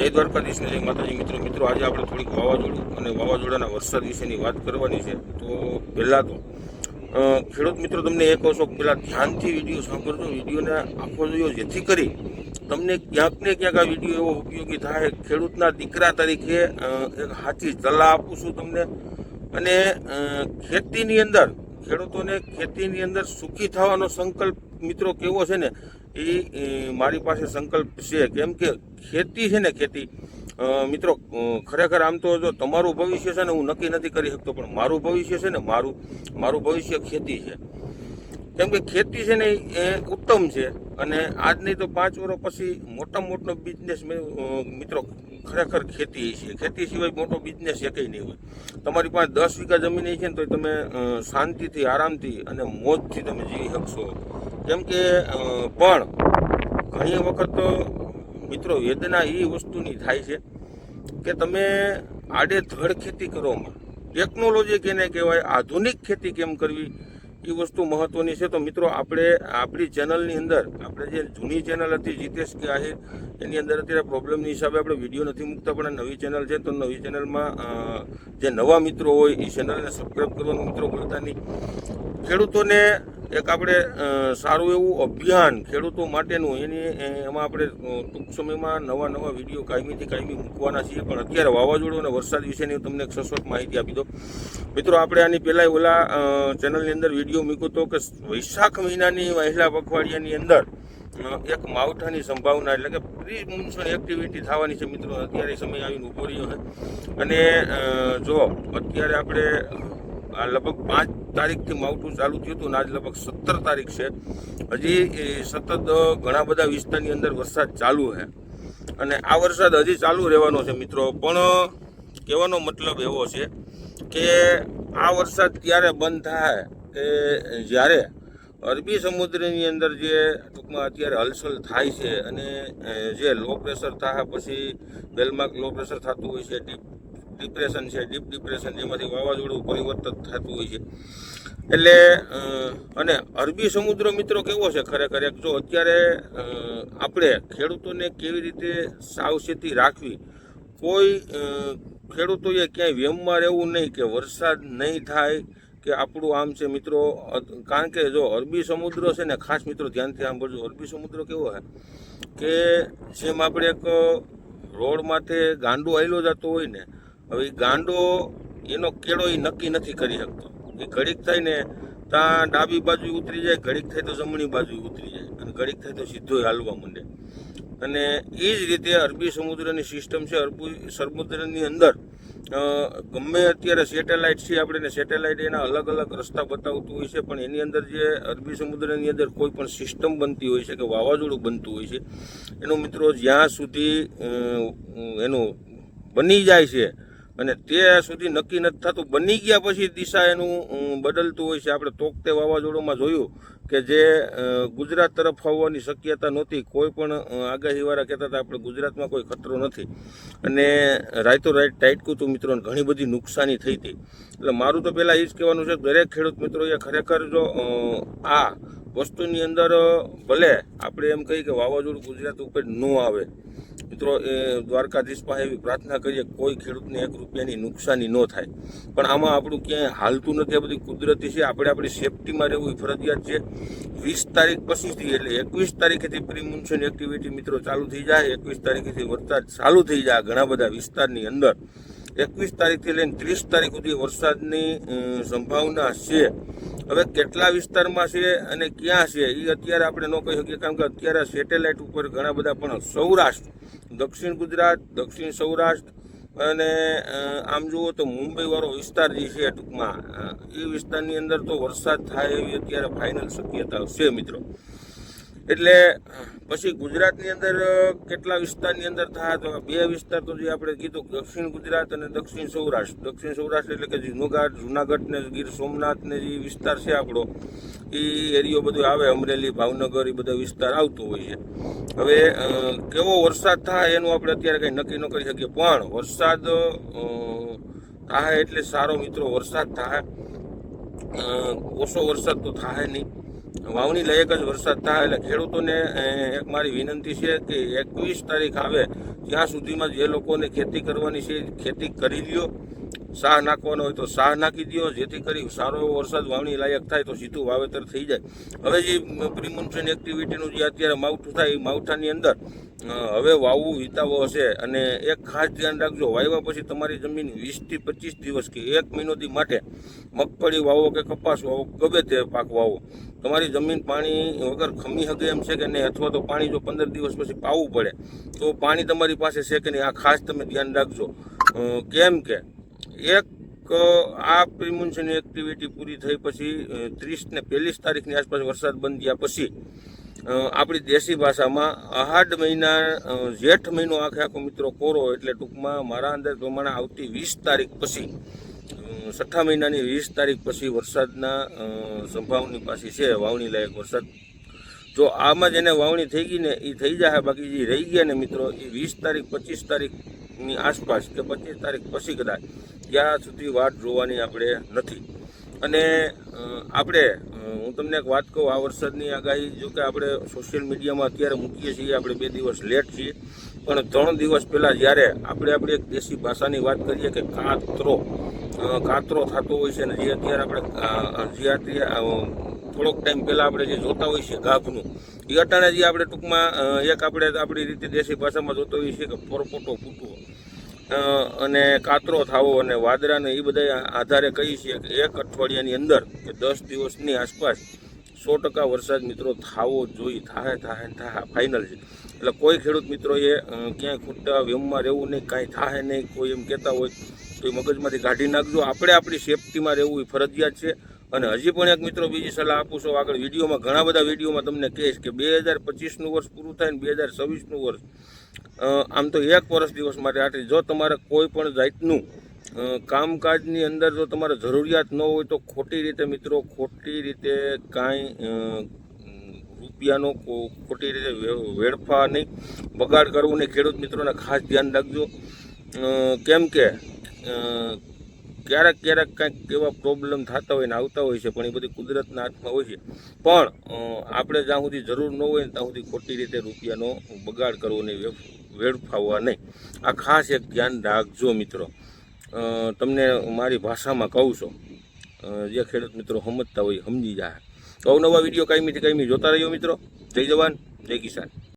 જય દ્વારકાધીશ ને જય માતાજી મિત્રો આજે આપણે થોડીક વાવાઝોડું અને વાવાઝોડાના વરસાદ વિશેની વાત કરવાની છે। તો પહેલાં તો ખેડૂત મિત્રો તમને એ કહો છો કે પહેલાં ધ્યાનથી વિડીયો સાંભળજો, વિડીયોને આખો જોયો, જેથી કરી તમને ક્યાંક ને ક્યાંક આ વિડીયો એવો ઉપયોગી થાય। ખેડૂતના દીકરા તરીકે એક સાચી સલાહ આપું છું તમને। અને ખેતીની અંદર ખેડૂતોને ખેતીની અંદર સુખી થવાનો સંકલ્પ મિત્રો કેવો છે ને એ મારી પાસે સંકલ્પ છે। કેમ કે ખેતી છે ને, ખેતી મિત્રો ખરેખર આમ તો જો તમારું ભવિષ્ય છે ને હું નક્કી નથી કરી શકતો, પણ મારું ભવિષ્ય છે ને મારું ભવિષ્ય ખેતી છે। કેમ કે ખેતી છે ને એ ઉત્તમ છે, અને આજ નહીં તો 5 વર્ષ પછી મોટામાં મોટો બિઝનેસ મિત્રો ખરેખર ખેતી છે। ખેતી સિવાય મોટો બિઝનેસ એકય નહીં હોય। તમારી પાસે 10 વીઘા જમીન છે ને તો તમે શાંતિથી, આરામથી અને મોજથી તમે જીવી શકશો। કેમ કે પણ ઘણી વખત મિત્રો વેદના એ વસ્તુની થાય છે કે તમે આડેધડ ખેતી કરવામાં, ટેકનોલોજી કેને કહેવાય, આધુનિક ખેતી કેમ કરવી, એ વસ્તુ મહત્વની છે। તો મિત્રો આપણે આપણી ચેનલની અંદર, આપણે જે જૂની ચેનલ હતી જીતેશ કે આહિર, એની અંદર અત્યારે પ્રોબ્લેમની હિસાબે આપણે વિડીયો નથી મૂકતા, પણ નવી ચેનલ છે તો નવી ચેનલમાં જે નવા મિત્રો હોય એ ચેનલને સબસ્ક્રાઈબ કરવાનું મિત્રો ભૂલતા નહીં। ખેડૂતોને એક આપણે સારું એવું અભિયાન ખેડૂતો માટેનું એમાં આપણે ટૂંક સમયમાં નવા વિડીયો કાયમી મૂકવાના છીએ। પણ અત્યારે વાવાઝોડું અને વરસાદ વિશેની તમને એક સચોટ માહિતી આપી દો મિત્રો। આપણે આની પહેલાં ઓલા ચેનલની અંદર વિડીયો મૂક્યો હતો કે વૈશાખ મહિનાની વહેલા પખવાડિયાની અંદર એક માવઠાની સંભાવના, એટલે કે પ્રી મોન્સૂન એક્ટિવિટી થવાની છે મિત્રો। અત્યારે સમય આવીને ઊભો રહ્યો છે, અને જો અત્યારે આપણે આ લગભગ 5 તારીખથી માવઠું ચાલુ થયું હતું, અને આજ લગભગ 17 તારીખ છે। હજી સતત ઘણા બધા વિસ્તારની અંદર વરસાદ ચાલુ છે, અને આ વરસાદ હજી ચાલુ રહેવાનો છે મિત્રો। પણ કહેવાનો મતલબ એવો છે કે આ વરસાદ ત્યારે બંધ થાય કે જ્યારે અરબી સમુદ્રની અંદર જે ટૂંકમાં અત્યારે હલચલ થાય છે, અને જે લો પ્રેશર થાય પછી બેલમાર્ક લો પ્રેશર થતું હોય છે, ડિપ્રેશન છે, ડીપ ડિપ્રેશન, જેમાંથી વાવાઝોડું પરિવર્તન થતું હોય છે। એટલે અને અરબી સમુદ્ર મિત્રો કેવો છે ખરેખર, એક જો અત્યારે આપણે ખેડૂતોને કેવી રીતે સાવચેતી રાખવી, કોઈ ખેડૂતોએ ક્યાંય વેમમાં રહેવું નહીં કે વરસાદ નહીં થાય કે આપણું આમ છે મિત્રો। કારણ કે જો અરબી સમુદ્ર છે ને, ખાસ મિત્રો ધ્યાનથી સાંભળજો, અરબી સમુદ્ર કેવો છે કે જેમ આપણે એક રોડ માથે ગાંડો આવેલો જતો હોય ને, હવે ગાંડો એનો કેળો એ નક્કી નથી કરી શકતો। એ ઘડીક થાય ને ત્યાં ડાબી બાજુ ઉતરી જાય, ઘડીક થાય તો જમણી બાજુ ઉતરી જાય, અને ઘડીક થાય તો સીધો હાલવા માંડે। અને એ જ રીતે અરબી સમુદ્રની સિસ્ટમ છે। અરબી સમુદ્રની અંદર ગમે અત્યારે સેટેલાઇટ છે આપણે, સેટેલાઇટ એના અલગ અલગ રસ્તા બતાવતું હોય છે, પણ એની અંદર જે અરબી સમુદ્રની અંદર કોઈ પણ સિસ્ટમ બનતી હોય છે કે વાવાઝોડું બનતું હોય છે, એનું મિત્રો જ્યાં સુધી એનું બની જાય છે અને ત્યાં સુધી નક્કી નથી થતું, બની ગયા પછી દિશા એનું બદલતું હોય છે। આપણે તોકતે વાવાઝોડુંમાં જોયું કે જે ગુજરાત તરફ આવવાની શક્યતા નહોતી, કોઈ પણ આગાહીવાળા કહેતા હતા આપણે ગુજરાતમાં કોઈ ખતરો નથી, અને રાઈતો રાઈટ ટાઈટકું હતું મિત્રો, ઘણી બધી નુકસાની થઈ હતી। એટલે મારું તો પહેલાં એ જ કહેવાનું છે, દરેક ખેડૂત મિત્રોએ ખરેખર જો આ વસ્તુની અંદર ભલે આપણે એમ કહીએ કે વાવાઝોડું ગુજરાત ઉપર ન આવે મિત્રો, એ દ્વારકાધીશ પાસે એવી પ્રાર્થના કરીએ કોઈ ખેડૂતને 1 રૂપિયાની નુકસાની ન થાય, પણ આમાં આપણું ક્યાંય હાલતું નથી। આ બધી કુદરતી છે, આપણે આપણી સેફટીમાં રહેવું ફરજિયાત છે। 20 તારીખ પછીથી એટલે 21 તારીખેથી પ્રી મોન્સૂન એક્ટિવિટી મિત્રો ચાલુ થઈ જાય। 21 તારીખેથી વરસાદ ચાલુ થઈ જાય ઘણા બધા વિસ્તારની અંદર। 21 તારીખથી લઈને 30 તારીખ સુધી વરસાદની સંભાવના છે। હવે કેટલા વિસ્તારમાં છે અને ક્યાં છે એ અત્યારે આપણે ન કહી શકીએ, કારણ કે અત્યારે સેટેલાઇટ ઉપર ઘણા બધા, પણ સૌરાષ્ટ્ર, દક્ષિણ ગુજરાત, દક્ષિણ સૌરાષ્ટ્ર અને આમ જુઓ તો મુંબઈવાળો વિસ્તાર જે છે ટૂંકમાં, એ વિસ્તારની અંદર તો વરસાદ થાય એવી અત્યારે ફાઇનલ શક્યતા છે મિત્રો। એટલે પછી ગુજરાતની અંદર કેટલા વિસ્તારની અંદર થાય તો 2 વિસ્તાર તો જે આપણે કીધું, દક્ષિણ ગુજરાત અને દક્ષિણ સૌરાષ્ટ્ર। દક્ષિણ સૌરાષ્ટ્ર એટલે કે જુનાગઢ ને ગીર સોમનાથ ને જે વિસ્તાર છે આપણો, એ એરિયો બધો આવે, અમરેલી, ભાવનગર, એ બધા વિસ્તાર આવતો હોય છે। હવે કેવો વરસાદ થાય એનું આપણે અત્યારે કંઈ નક્કી ન કરી શકીએ, પણ વરસાદ થાય એટલે સારો મિત્રો। વરસાદ થાય, ઓછો વરસાદ તો થાય નહીં, વાવણી લાયક જ વરસાદ થાય. એટલે ખેડૂતોને એક મારી વિનંતી છે કે 21 તારીખ આવે ત્યાં સુધીમાં જે લોકોને ખેતી કરવાની છે ખેતી કરી લ્યો. સાહ નાખવાનો હોય તો સાહ નાખી દો, જેથી કરી સારો એવો વરસાદ વાવણી લાયક થાય તો સીધું વાવેતર થઈ જાય. હવે જે પ્રિમોન્સૂન એક્ટિવિટીનું જે અત્યારે માવઠું થાય એ માવઠાની અંદર હવે વાવવું વિતાવો હશે. અને એક ખાસ ધ્યાન રાખજો, વાવ્યા પછી તમારી જમીન 20 થી 25 દિવસ કે 1 મહિનોથી માટે મગફળી વાવો કે કપાસ વાવો, ગમે તે પાક વાવો, તમારી જમીન પાણી વગર ખમી શકે એમ છે કે નહીં, અથવા તો પાણી જો 15 દિવસ પછી પાવું પડે તો પાણી તમારી પાસે છે કે નહીં, આ ખાસ તમે ધ્યાન રાખજો. કેમ કે એક આ પ્રિમોન્સૂન એક્ટિવિટી પૂરી થઈ પછી 30 ને 41 તારીખની આસપાસ વરસાદ બંધ થયા પછી આપણી દેશી ભાષામાં અહાડ મહિના જેઠ મહિનો આખો મિત્રો કોરો, એટલે ટૂંકમાં મારા અંદાજ પ્રમાણે આવતી 20 તારીખ પછી, છઠ્ઠા મહિનાની 20 તારીખ પછી વરસાદના સંભાવની પાછી છે વાવણી લાયક વરસાદ. જો આમાં જેને વાવણી થઈ ગઈ ને એ થઈ જાય, બાકી જે રહી ગયા ને મિત્રો એ 20 તારીખ 25 તારીખની આસપાસ કે 25 તારીખ પછી કદાચ, ત્યાં સુધી વાટ જોવાની આપણે નથી. અને આપણે હું તમને એક વાત કહું, આ વરસાદની આગાહી જો કે આપણે સોશિયલ મીડિયામાં અત્યારે મૂકીએ છીએ, આપણે 2 દિવસ લેટ છીએ, પણ 3 દિવસ પહેલાં જ્યારે આપણે એક દેશી ભાષાની વાત કરીએ કે કાતરો થતો હોય છે ને, જે અત્યારે આપણે થોડોક ટાઈમ પહેલાં આપણે જે જોતા હોઈએ છીએ ગાભનું, એ અટાણે જે આપણે ટૂંકમાં એક આપણે આપણી રીતે દેશી ભાષામાં જોતા હોઈએ છીએ કે પરપોટો ફૂટવો અને કાતરો થાવો અને વાદળાને એ બધા આધારે કહીએ છીએ કે 1 અઠવાડિયાની અંદર કે 10 દિવસની આસપાસ 100% વરસાદ મિત્રો થાવો જોઈએ. થાય ફાઇનલ છે. એટલે કોઈ ખેડૂત મિત્રોએ ક્યાંય ખોટા વ્યમમાં રહેવું નહીં, કાંઈ થાય નહીં, કોઈ એમ કહેતા હોય તો એ મગજમાંથી કાઢી નાખજો. આપણે આપણી સેફટીમાં રહેવું એ ફરજિયાત છે. અને હજી પણ એક મિત્રો બીજી સલાહ આપું છું, આગળ વિડીયોમાં ઘણા બધા વિડીયોમાં તમને કહીશ કે 2025નું વર્ષ પૂરું થાય ને 2026નું વર્ષ, આમ તો 1 વર્ષ દિવસ માટે આટલી. જો તમારે કોઈ પણ જાતનું કામકાજની અંદર જો તમારે જરૂરિયાત ન હોય તો ખોટી રીતે કાંઈ રૂપિયાનો ખોટી રીતે વેડફા નહીં, બગાડ કરવું નહીં. ખેડૂત મિત્રોને ખાસ ધ્યાન રાખજો. કેમ કે ક્યારેક કંઈક એવા પ્રોબ્લેમ થતા હોય ને આવતા હોય છે, પણ એ બધી કુદરતના હાથમાં હોય છે. પણ આપણે જ્યાં સુધી જરૂર ન હોય ને ત્યાં સુધી ખોટી રીતે રૂપિયાનો બગાડ કરવો નહીં, વેડફાવવા નહીં. આ ખાસ એક ધ્યાન રાખજો મિત્રો. તમને મારી ભાષામાં કહું છું, જે ખેડૂત મિત્રો સમજતા હોય સમજી જાય. તો અવનવા વિડીયો કાયમીથી કાયમી જોતા રહ્યો મિત્રો. જય જવાન, જય કિસાન.